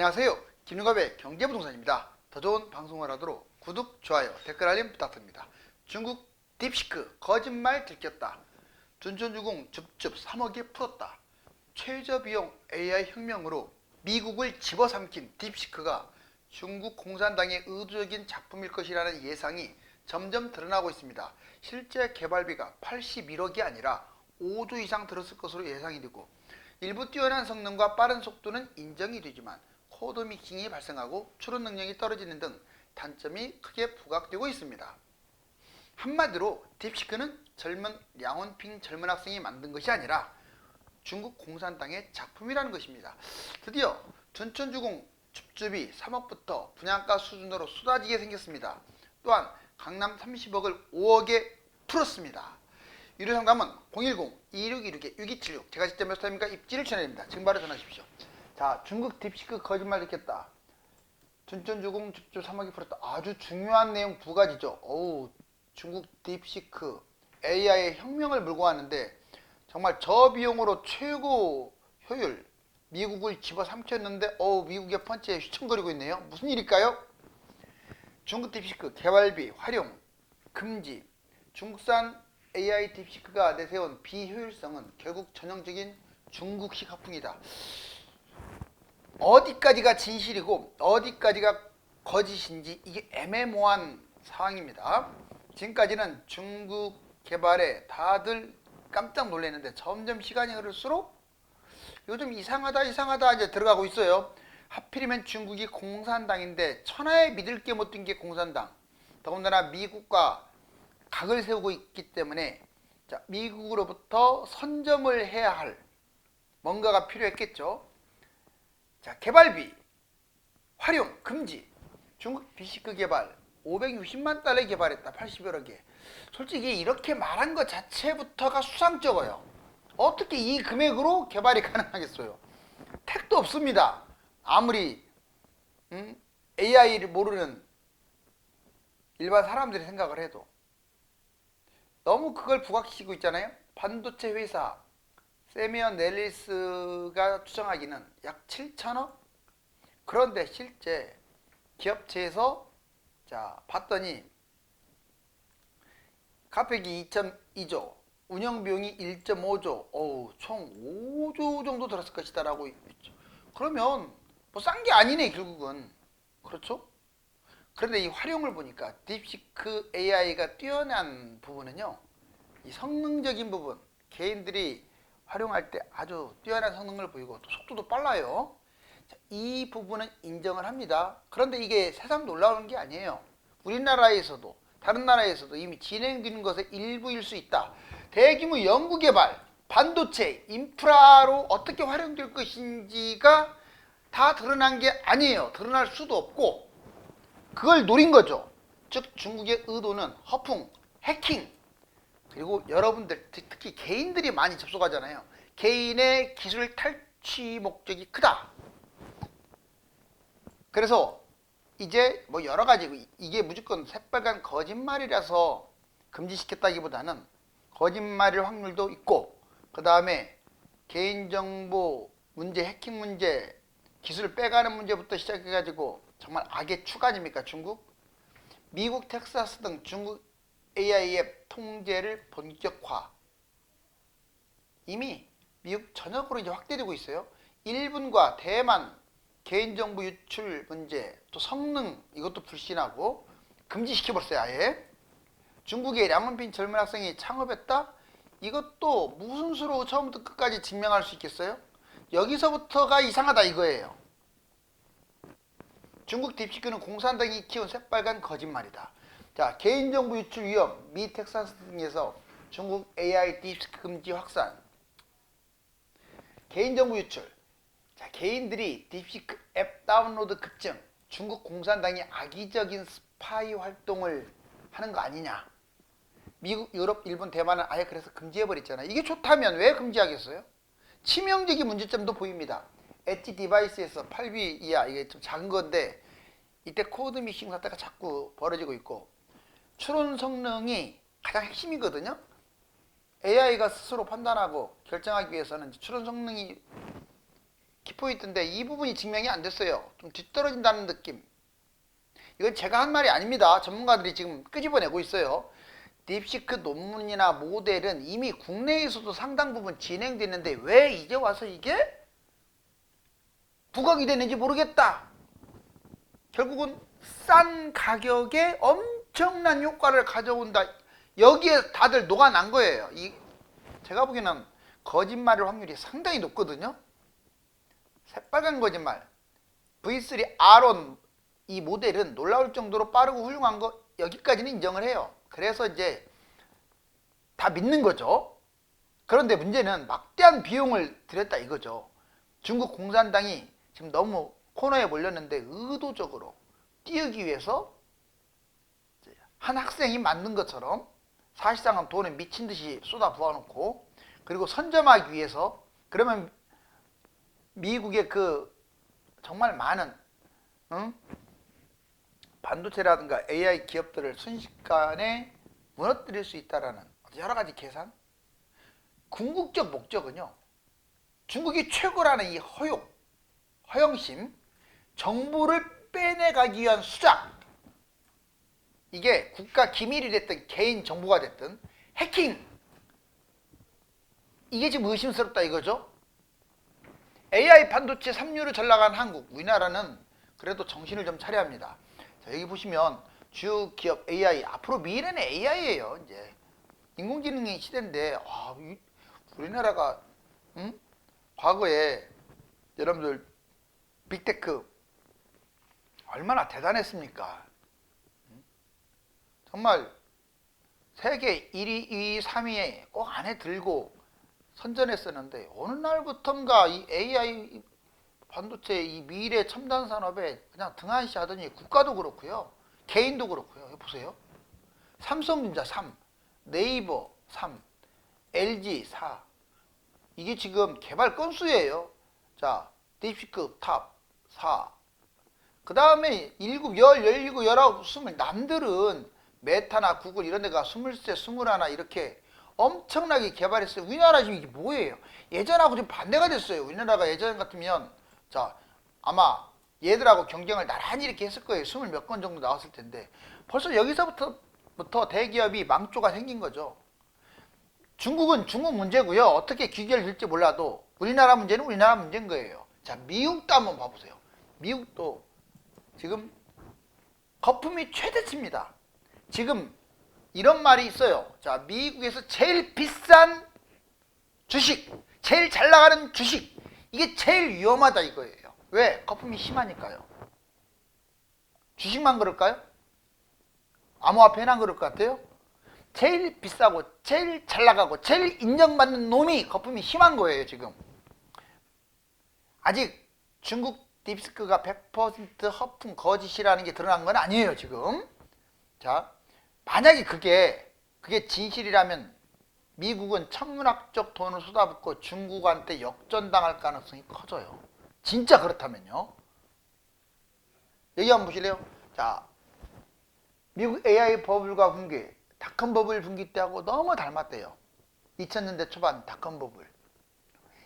안녕하세요. 김윤갑의 경제부동산입니다. 더 좋은 방송을 하도록 구독, 좋아요, 댓글 알림 부탁드립니다. 중국 딥시크 거짓말 들켰다. 둔촌주공 줍줍 3억에 풀었다. 최저비용 AI 혁명으로 미국을 집어삼킨 딥시크가 중국 공산당의 의도적인 작품일 것이라는 예상이 점점 드러나고 있습니다. 실제 개발비가 81억이 아니라 5조 이상 들었을 것으로 예상이 되고, 일부 뛰어난 성능과 빠른 속도는 인정이 되지만 코드 믹싱이 발생하고 추론 능력이 떨어지는 등 단점이 크게 부각되고 있습니다. 한마디로 딥시크는 젊은 량원핑 젊은 학생이 만든 것이 아니라 중국 공산당의 작품이라는 것입니다. 드디어 둔촌주공 줍줍이 3억부터 분양가 수준으로 쏟아지게 생겼습니다. 또한 강남 30억을 5억에 풀었습니다. 유료 상담은 010-2616-6276 제가 직접 몇 살입니까? 입지를 전해드립니다. 지금 바로 전화하십시오. 자, 중국 딥시크 거짓말 듣겠다. 둔촌주공 줍줍 3억이 풀었다. 아주 중요한 내용 두 가지죠. 중국 딥시크 AI의 혁명을 물고 왔는데 정말 저비용으로 최고 효율, 미국을 집어삼켰는데 미국의 펀치에 휘청거리고 있네요. 무슨 일일까요? 중국 딥시크 개발비 활용 금지. 중국산 AI 딥시크가 내세운 비효율성은 결국 전형적인 중국식 학풍이다. 어디까지가 진실이고 어디까지가 거짓인지 이게 애매모호한 상황입니다. 지금까지는 중국 개발에 다들 깜짝 놀랐는데 점점 시간이 흐를수록 요즘 이상하다 이제 들어가고 있어요. 하필이면 중국이 공산당인데 천하에 믿을 게 못 든 게 공산당. 더군다나 미국과 각을 세우고 있기 때문에 미국으로부터 선점을 해야 할 뭔가가 필요했겠죠. 자, 개발비 활용 금지. 중국 딥시크 개발 560만 달러에 개발했다. 80여억에. 솔직히 이렇게 말한 것 자체부터가 수상쩍어요. 어떻게 이 금액으로 개발이 가능하겠어요? 택도 없습니다. 아무리 AI를 모르는 일반 사람들이 생각을 해도. 너무 그걸 부각시키고 있잖아요. 반도체 회사 세미언 넬리스가 추정하기는 약 7천억? 그런데 실제 기업체에서 봤더니 카펙이 2.2조, 운영비용이 1.5조, 총 5조 정도 들었을 것이다 라고 있죠. 그러면 뭐 싼 게 아니네 결국은. 그렇죠? 그런데 이 활용을 보니까 딥시크 AI가 뛰어난 부분은요, 이 성능적인 부분, 개인들이 활용할 때 아주 뛰어난 성능을 보이고 또 속도도 빨라요. 이 부분은 인정을 합니다. 그런데 이게 새삼 놀라운 게 아니에요. 우리나라에서도 다른 나라에서도 이미 진행되는 것의 일부일 수 있다. 대규모 연구개발, 반도체, 인프라로 어떻게 활용될 것인지가 다 드러난 게 아니에요. 드러날 수도 없고 그걸 노린 거죠. 즉 중국의 의도는 허풍, 해킹, 그리고 여러분들 특히 개인들이 많이 접속하잖아요. 개인의 기술 탈취 목적이 크다. 그래서 이제 뭐 여러 가지 이게 무조건 새빨간 거짓말이라서 금지시켰다기보다는 거짓말일 확률도 있고, 그 다음에 개인정보 문제, 해킹 문제, 기술 빼가는 문제부터 시작해가지고 정말 악의 축 아닙니까 중국? 미국 텍사스 등 중국 AI 앱 통제를 본격화. 이미 미국 전역으로 이제 확대되고 있어요. 일본과 대만 개인정보 유출 문제, 또 성능 이것도 불신하고 금지시켜버렸어요 아예. 중국의 량원핑 젊은 학생이 창업했다? 이것도 무슨 수로 처음부터 끝까지 증명할 수 있겠어요? 여기서부터가 이상하다 이거예요. 중국 딥시크는 공산당이 키운 새빨간 거짓말이다. 자, 개인정보 유출 위험, 미 텍사스 등에서 중국 AI 딥시크 금지 확산. 개인정보 유출. 자, 개인들이 딥시크 앱 다운로드 급증. 중국 공산당이 악의적인 스파이 활동을 하는 거 아니냐. 미국, 유럽, 일본, 대만은 아예 그래서 금지해버렸잖아요. 이게 좋다면 왜 금지하겠어요? 치명적인 문제점도 보입니다. 엣지 디바이스에서 8비 이하, 이게 좀 작은 건데 이때 코드 믹싱 사태가 자꾸 벌어지고 있고, 추론 성능이 가장 핵심이거든요. AI가 스스로 판단하고 결정하기 위해서는 추론 성능이 키포인트인데 이 부분이 증명이 안 됐어요. 좀 뒤떨어진다는 느낌. 이건 제가 한 말이 아닙니다. 전문가들이 지금 끄집어내고 있어요. 딥시크 논문이나 모델은 이미 국내에서도 상당 부분 진행됐는데 왜 이제 와서 이게 부각이 되는지 모르겠다. 결국은 싼 가격에 엄청난 효과를 가져온다. 여기에 다들 녹아난 거예요. 제가 보기에는 거짓말일 확률이 상당히 높거든요. 새빨간 거짓말. V3 R1 이 모델은 놀라울 정도로 빠르고 훌륭한 거 여기까지는 인정을 해요. 그래서 이제 다 믿는 거죠. 그런데 문제는 막대한 비용을 들였다 이거죠. 중국 공산당이 지금 너무 코너에 몰렸는데 의도적으로 띄우기 위해서 한 학생이 만든 것처럼 사실상은 돈을 미친 듯이 쏟아 부어놓고 그리고 선점하기 위해서 그러면 미국의 그 정말 많은 반도체라든가 AI 기업들을 순식간에 무너뜨릴 수 있다라는 여러 가지 계산. 궁극적 목적은요. 중국이 최고라는 이 허영심, 정보를 빼내가기 위한 수작. 이게 국가 기밀이 됐든 개인 정보가 됐든 해킹. 이게 지금 의심스럽다 이거죠. AI 반도체 3류로 잘 나간 한국, 우리나라는 그래도 정신을 좀 차려야 합니다. 자, 여기 보시면 주요 기업 AI, 앞으로 미래는 AI예요. 이제 인공지능의 시대인데 우리나라가 과거에 여러분들 빅테크 얼마나 대단했습니까? 정말 세계 1위, 2위, 3위에 꼭 안에 들고 선전했었는데 어느 날부턴가 이 AI 반도체 이 미래 첨단 산업에 그냥 등한시 하더니 국가도 그렇고요. 개인도 그렇고요. 여기 보세요. 삼성전자 3, 네이버 3, LG 4. 이게 지금 개발 건수예요. 자, 딥시크 탑 4. 그 다음에 7, 10, 17, 19, 20 남들은 메타나 구글 이런 데가 23, 21 이렇게 엄청나게 개발했어요. 우리나라 지금 이게 뭐예요? 예전하고 좀 반대가 됐어요. 우리나라가 예전 같으면 자 아마 얘들하고 경쟁을 나란히 이렇게 했을 거예요. 20 몇 건 정도 나왔을 텐데 벌써 여기서부터 대기업이 망조가 생긴 거죠. 중국은 중국 문제고요. 어떻게 귀결될지 몰라도 우리나라 문제는 우리나라 문제인 거예요. 자, 미국도 한번 봐보세요. 미국도 지금 거품이 최대치입니다. 지금 이런 말이 있어요. 자, 미국에서 제일 비싼 주식, 제일 잘 나가는 주식, 이게 제일 위험하다 이거예요. 왜? 거품이 심하니까요. 주식만 그럴까요? 암호화폐나 그럴 것 같아요? 제일 비싸고 제일 잘 나가고 제일 인정받는 놈이 거품이 심한 거예요 지금. 아직 중국 딥시크가 100% 허풍 거짓이라는 게 드러난 건 아니에요 지금. 자, 만약에 그게 진실이라면 미국은 천문학적 돈을 쏟아붓고 중국한테 역전당할 가능성이 커져요. 진짜 그렇다면요. 여기 한번 보실래요? 자, 미국 AI 버블과 붕괴, 닷컴 버블 붕괴 때하고 너무 닮았대요. 2000년대 초반 닷컴 버블.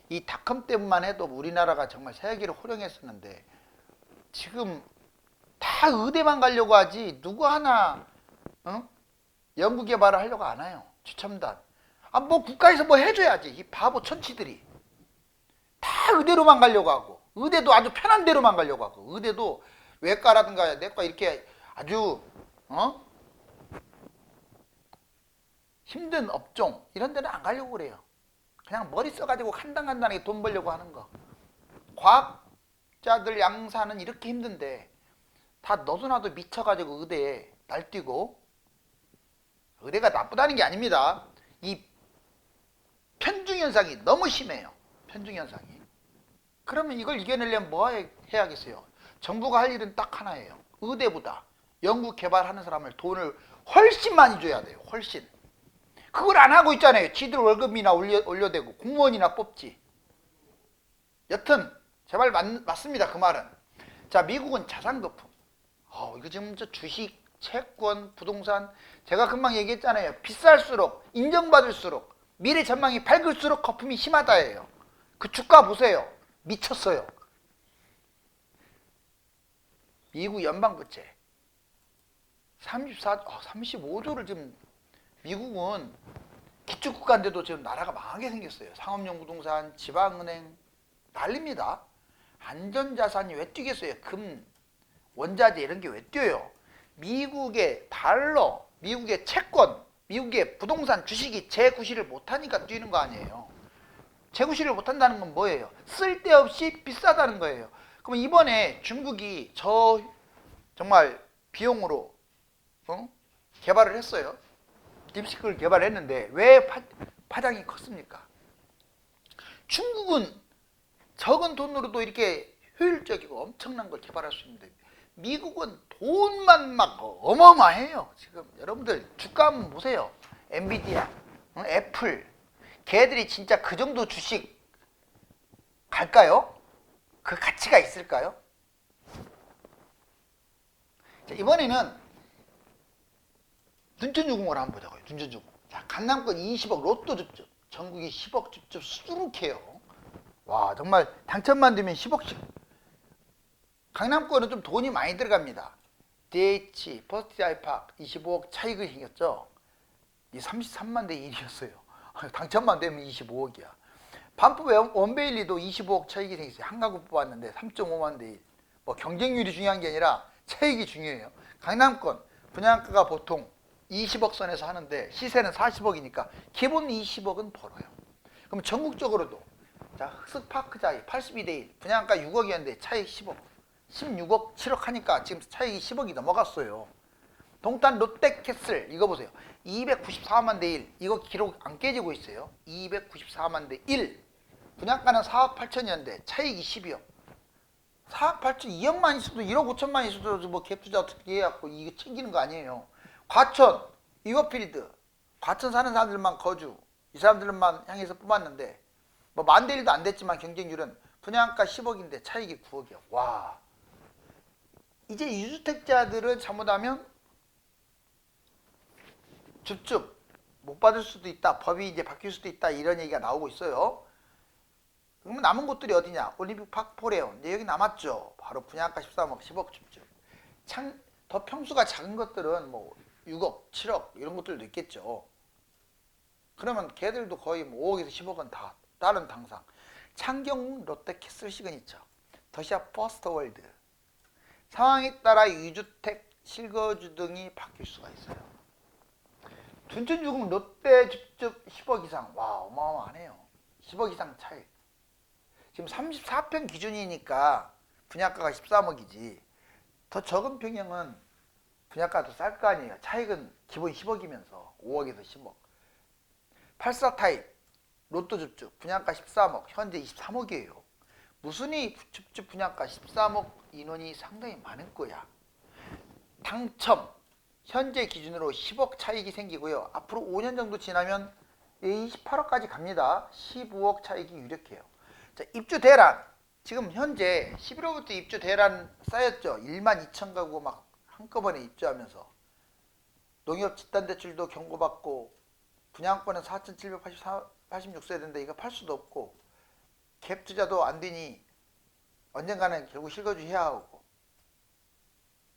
이 닷컴 때문만 해도 우리나라가 정말 세계를 호령했었는데 지금 다 의대만 가려고 하지 누구 하나 연구개발을 하려고 안 해요. 최첨단. 뭐 국가에서 뭐 해줘야지. 이 바보 천치들이 다 의대로만 가려고 하고, 의대도 아주 편한 데로만 가려고 하고, 의대도 외과라든가 내과 이렇게 아주 힘든 업종 이런 데는 안 가려고 그래요. 그냥 머리 써가지고 간단하게 돈 벌려고 하는 거. 과학자들 양산은 이렇게 힘든데 다 너도나도 미쳐가지고 의대에 날뛰고. 의대가 나쁘다는 게 아닙니다. 이 편중현상이 너무 심해요. 편중현상이. 그러면 이걸 이겨내려면 뭐 해야겠어요? 정부가 할 일은 딱 하나예요. 의대보다 연구 개발하는 사람을 돈을 훨씬 많이 줘야 돼요. 훨씬. 그걸 안 하고 있잖아요. 지들 월급이나 올려대고 공무원이나 뽑지. 여튼 제발 맞습니다. 그 말은. 자, 미국은 자산 거품. 이거 지금 주식, 채권, 부동산, 제가 금방 얘기했잖아요. 비쌀수록, 인정받을수록, 미래 전망이 밝을수록 거품이 심하다예요. 그 주가 보세요. 미쳤어요. 미국 연방부채 35조를 지금 미국은 기축국가인데도 지금 나라가 망하게 생겼어요. 상업용 부동산, 지방은행 난립니다. 안전자산이 왜 뛰겠어요? 금, 원자재 이런 게 왜 뛰어요? 미국의 달러, 미국의 채권, 미국의 부동산 주식이 재구시를 못하니까 뛰는 거 아니에요. 재구시를 못한다는 건 뭐예요? 쓸데없이 비싸다는 거예요. 그럼 이번에 중국이 정말 비용으로 개발을 했어요. 딥시크를 개발했는데 왜 파장이 컸습니까? 중국은 적은 돈으로도 이렇게 효율적이고 엄청난 걸 개발할 수 있는데 미국은 돈만 막 어마어마해요. 지금 여러분들 주가 한번 보세요. 엔비디아, 애플, 걔들이 진짜 그 정도 주식 갈까요? 그 가치가 있을까요? 자, 이번에는 둔촌주공을 한번 보자고요. 둔촌주공. 자, 강남권 20억 로또 줍줍. 전국이 10억 줍줍 수두룩해요. 와, 정말 당첨만 되면 10억씩. 강남권은 좀 돈이 많이 들어갑니다. DH, 퍼스트 아이팍 25억 차익이 생겼죠. 이 33만 대 1이었어요. 당첨만 되면 25억이야. 반포 원베일리도 25억 차익이 생겼어요. 한 가구 뽑았는데 3.5만 대 1. 뭐 경쟁률이 중요한 게 아니라 차익이 중요해요. 강남권 분양가가 보통 20억 선에서 하는데 시세는 40억이니까 기본 20억은 벌어요. 그럼 전국적으로도 자, 흑석파크자이 82대 1 분양가 6억이었는데 차익 10억 16억 7억 하니까 지금 차익이 10억이 넘어갔어요. 동탄 롯데캐슬 이거 보세요. 294만 대 1 이거 기록 안 깨지고 있어요. 294만 대 1 분양가는 4억 8천이었는데 차익이 12억 4억 8천 2억만 있어도 1억 5천만 있어도 뭐 갭투자 어떻게 해갖고 이거 챙기는 거 아니에요. 과천 이거필드 과천 사는 사람들만 거주 이 사람들만 향해서 뽑았는데 뭐 만 대 1도 안 됐지만 경쟁률은 분양가 10억인데 차익이 9억이야. 와, 이제 유주택자들은 잘못하면 줍줍 못 받을 수도 있다. 법이 이제 바뀔 수도 있다. 이런 얘기가 나오고 있어요. 그러면 남은 곳들이 어디냐? 올림픽 파크 포레온. 이제 여기 남았죠. 바로 분양가 13억, 10억 줍줍. 더 평수가 작은 것들은 뭐 6억, 7억 이런 것들도 있겠죠. 그러면 걔들도 거의 뭐 5억에서 10억은 다 다른 당상. 창경 롯데캐슬 시그니처, 더샵 퍼스트월드. 상황에 따라 유주택, 실거주 등이 바뀔 수가 있어요. 둔촌주공 롯데 줍줍 10억 이상. 와, 어마어마하네요. 10억 이상 차익. 지금 34평 기준이니까 분양가가 13억이지. 더 적은 평형은 분양가도 쌀 거 아니에요. 차익은 기본 10억이면서 5억에서 10억. 84 타입 로또 줍줍 분양가 13억 현재 23억이에요. 무순위 줍줍 분양가 13억 인원이 상당히 많을 거야. 당첨 현재 기준으로 10억 차익이 생기고요. 앞으로 5년 정도 지나면 28억까지 갑니다. 15억 차익이 유력해요. 자, 입주 대란 지금 현재 11월부터 입주 대란 쌓였죠. 1만 2천 가구 막 한꺼번에 입주하면서 농협 집단대출도 경고받고 분양권은 4,786세대인데 이거 팔 수도 없고 갭 투자도 안 되니 언젠가는 결국 실거주 해야 하고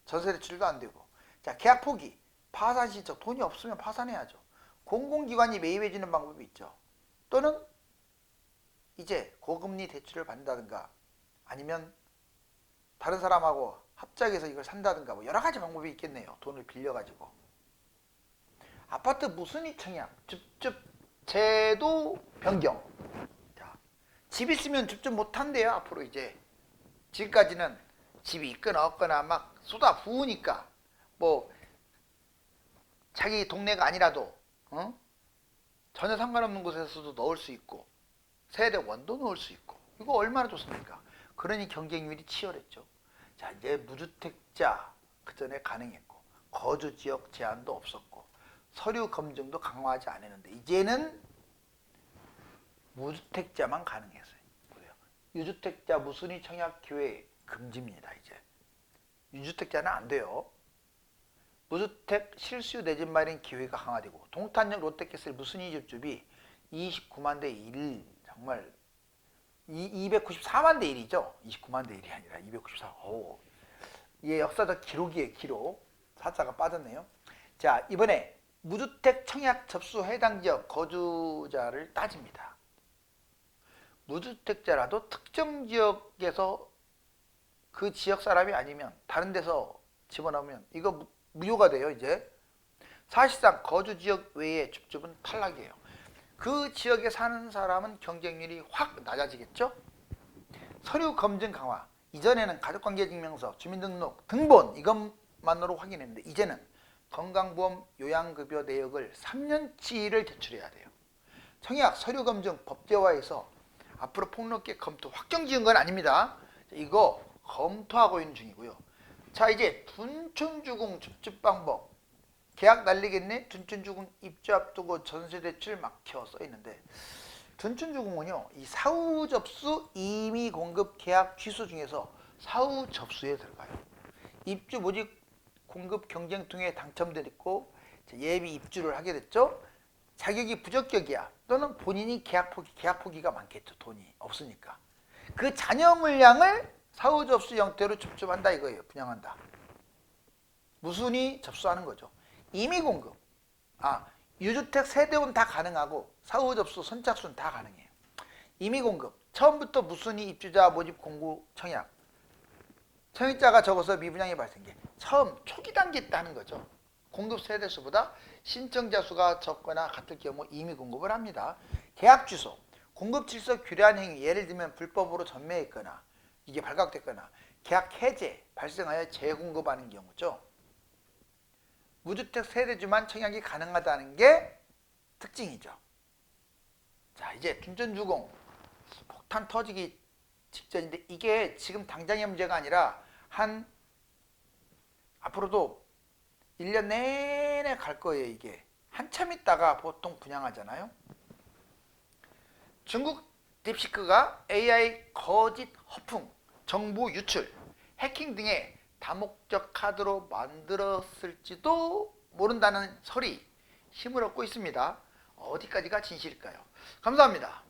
전세 대출도 안 되고. 자, 계약 포기 파산 신청 돈이 없으면 파산해야죠. 공공기관이 매입해주는 방법이 있죠. 또는 이제 고금리 대출을 받는다든가 아니면 다른 사람하고 합작해서 이걸 산다든가 뭐 여러 가지 방법이 있겠네요. 돈을 빌려가지고. 아파트 무순위 청약, 줍줍 제도 변경. 자, 집 있으면 줍줍 못한대요. 앞으로 이제 지금까지는 집이 있거나 없거나 막 쏟아 부으니까 뭐 자기 동네가 아니라도 전혀 상관없는 곳에서도 넣을 수 있고 세대 원도 넣을 수 있고 이거 얼마나 좋습니까? 그러니 경쟁률이 치열했죠. 자, 이제 무주택자 그전에 가능했고 거주지역 제한도 없었고 서류 검증도 강화하지 않았는데 이제는 무주택자만 가능했어요. 그래요. 유주택자 무순위 청약 기회 금지입니다. 이제 유주택자는 안 돼요. 무주택 실수 내 집 마련 기회가 강화되고 동탄역 롯데캐슬 무순위 줍줍이 29만 대 1 정말 294만 대 1이죠. 29만 대 1이 아니라 294. 오. 이게 역사적 기록이에요. 기록. 사자가 빠졌네요. 자, 이번에 무주택 청약 접수 해당 지역 거주자를 따집니다. 무주택자라도 특정 지역에서 그 지역 사람이 아니면 다른 데서 집어넣으면 이거 무효가 돼요. 이제 사실상 거주 지역 외의 줍줍은 탈락이에요. 그 지역에 사는 사람은 경쟁률이 확 낮아지겠죠. 서류 검증 강화. 이전에는 가족관계증명서, 주민등록, 등본 이것만으로 확인했는데 이제는 건강보험, 요양급여 내역을 3년치를 제출해야 돼요. 청약, 서류 검증, 법제화해서 앞으로 폭넓게 검토, 확정 지은 건 아닙니다. 이거 검토하고 있는 중이고요. 자, 이제 둔촌주공 줍줍 방법. 계약 날리겠네? 둔촌주공 입주 앞두고 전세대출 막혀 써 있는데 둔촌주공은요, 이 사후 접수 임의 공급 계약 취소 중에서 사후 접수에 들어가요. 입주 모집 공급 경쟁통에 당첨됐고 예비 입주를 하게 됐죠. 자격이 부적격이야. 또는 본인이 계약 포기가 많겠죠. 돈이 없으니까. 그 잔여 물량을 사후 접수 형태로 줍줍한다 이거예요. 분양한다. 무순위 접수하는 거죠. 임의 공급. 유주택 세대원 다 가능하고 사후 접수 선착순 다 가능해요. 임의 공급. 처음부터 무순위 입주자 모집 공고 청약. 청약자가 적어서 미분양이 발생해. 처음 초기 단계에 있다는 거죠. 공급 세대수보다 신청자 수가 적거나 같을 경우 임의 공급을 합니다. 계약 취소. 공급 질서 규례한 행위. 예를 들면 불법으로 전매했거나 이게 발각됐거나 계약 해제 발생하여 재공급하는 경우죠. 무주택 세대주만 청약이 가능하다는 게 특징이죠. 자, 이제 둔촌주공 폭탄 터지기 직전인데 이게 지금 당장의 문제가 아니라 앞으로도 1년 내내 갈 거예요. 이게 한참 있다가 보통 분양하잖아요. 중국 딥시크가 AI 거짓 허풍, 정보 유출, 해킹 등의 다목적 카드로 만들었을지도 모른다는 설이 힘을 얻고 있습니다. 어디까지가 진실일까요? 감사합니다.